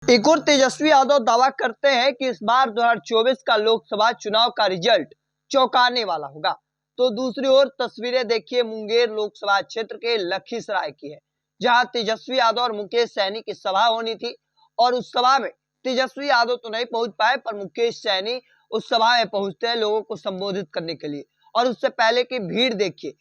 एक और तेजस्वी यादव दावा करते हैं कि इस बार 2024 का लोकसभा चुनाव का रिजल्ट चौंकाने वाला होगा। तो दूसरी ओर तस्वीरें देखिए मुंगेर लोकसभा क्षेत्र के लखीसराय की है, जहां तेजस्वी यादव और मुकेश सैनी की सभा होनी थी और उस सभा में तेजस्वी यादव तो नहीं पहुंच पाए, पर मुकेश सैनी उस सभा में पहुंचते हैं लोगों को संबोधित करने के लिए। और उससे पहले की भीड़ देखिए,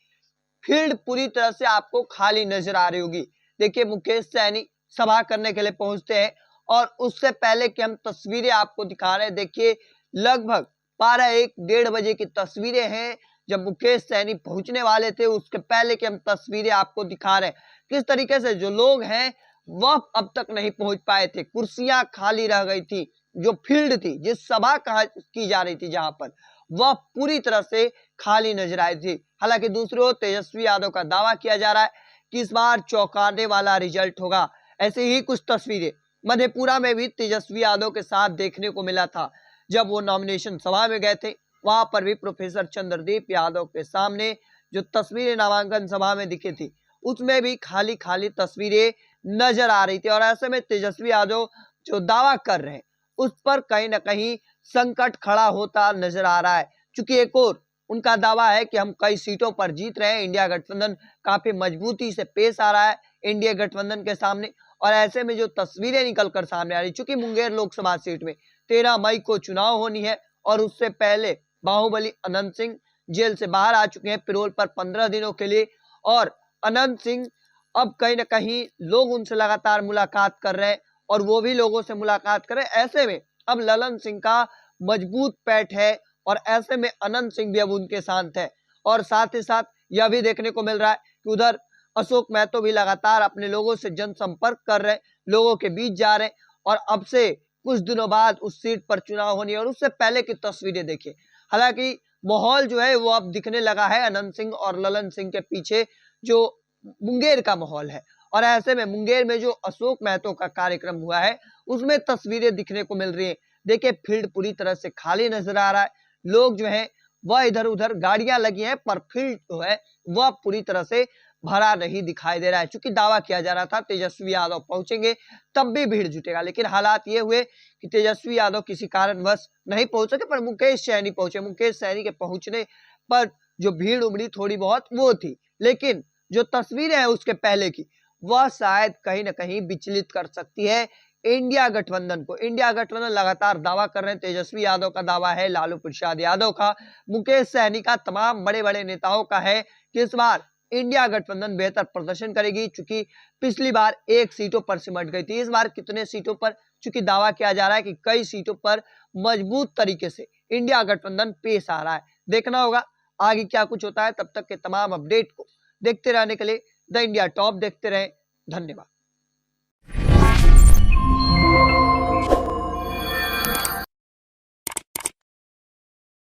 फील्ड पूरी तरह से आपको खाली नजर आ रही होगी। देखिए मुकेश सैनी सभा करने के लिए पहुंचते हैं और उससे पहले की हम तस्वीरें आपको दिखा रहे हैं। देखिए लगभग 12-1-1:30 बजे की तस्वीरें हैं, जब मुकेश सैनी पहुंचने वाले थे। उसके पहले की हम तस्वीरें आपको दिखा रहे हैं किस तरीके से जो लोग हैं वह अब तक नहीं पहुंच पाए थे, कुर्सियां खाली रह गई थी। जो फील्ड थी, जिस सभा की जा रही थी जहां पर, वह पूरी तरह से खाली नजर आई थी। हालांकि दूसरी ओर तेजस्वी यादव का दावा किया जा रहा है कि इस बार चौंकाने वाला रिजल्ट होगा। ऐसे ही कुछ तस्वीरें मधेपुरा में भी तेजस्वी यादव के साथ देखने को मिला था। जब वो नॉमिनेशन सभा में गए थे, वहां पर भी प्रोफेसर चंद्रदीप यादव के सामने जो तस्वीरें नामांकन सभा में दिखी थी, उसमें भी खाली खाली तस्वीरें नजर आ रही थी। और ऐसे में तेजस्वी यादव जो दावा कर रहे हैं उस पर कहीं ना कहीं संकट खड़ा होता नजर आ रहा है। क्योंकि एक और उनका दावा है कि हम कई सीटों पर जीत रहे हैं, इंडिया गठबंधन काफी मजबूती से पेश आ रहा है इंडिया गठबंधन के सामने। और ऐसे में जो तस्वीरें निकलकर सामने आ रही, चूंकि मुंगेर लोकसभा सीट में 13 मई को चुनाव होनी है और उससे पहले बाहुबली अनंत सिंह जेल से बाहर आ चुके हैं पैरोल पर 15 दिनों के लिए। और अनंत सिंह अब कहीं ना कहीं लोग उनसे लगातार मुलाकात कर रहे हैं और वो भी लोगों से मुलाकात कर रहे हैं। ऐसे में अब ललन सिंह का मजबूत पैठ है और ऐसे में अनंत सिंह भी अब उनके साथ है। और साथ ही साथ यह भी देखने को मिल रहा है कि उधर अशोक महतो भी लगातार अपने लोगों से जनसंपर्क कर रहे हैं, लोगों के बीच जा रहे हैं। और अब से कुछ दिनों बाद उस सीट पर चुनाव होनी है और उससे पहले की तस्वीरें देखिए। हालांकि माहौल जो है वो अब दिखने लगा है अनंत सिंह और ललन सिंह के पीछे, जो मुंगेर का माहौल है। और ऐसे में मुंगेर में जो अशोक महतो का कार्यक्रम हुआ है उसमें तस्वीरें दिखने को मिल रही है। देखिए फील्ड पूरी तरह से खाली नजर आ रहा है, लोग जो है वह इधर उधर, गाड़ियां लगी हैं पर फील्ड जो है वह पूरी तरह से भरा नहीं दिखाई दे रहा है। चूंकि दावा किया जा रहा था तेजस्वी यादव पहुंचेंगे तब भी भीड़ जुटेगा, लेकिन हालात ये हुए कि तेजस्वी यादव किसी कारणवश नहीं पहुंच सके, पर मुकेश सैनी पहुंचे। मुकेश सैनी के पहुंचने पर जो भीड़ उमड़ी थोड़ी बहुत वो थी, लेकिन जो तस्वीरें हैं उसके पहले की, वह शायद कहीं ना कहीं विचलित कर सकती है इंडिया गठबंधन को। इंडिया गठबंधन लगातार दावा कर रहे हैं, तेजस्वी यादव का दावा है, लालू प्रसाद यादव का, मुकेश सहनी का, तमाम बड़े बड़े नेताओं का है कि इस बार इंडिया गठबंधन बेहतर प्रदर्शन करेगी। चूंकि पिछली बार 1 सीटों पर सिमट गई थी, इस बार कितने सीटों पर, चूंकि दावा किया जा रहा है कि कई सीटों पर मजबूत तरीके से इंडिया गठबंधन पेश आ रहा है। देखना होगा आगे क्या कुछ होता है। तब तक के तमाम अपडेट को देखते रहने के लिए द इंडिया टॉप देखते रहें। धन्यवाद।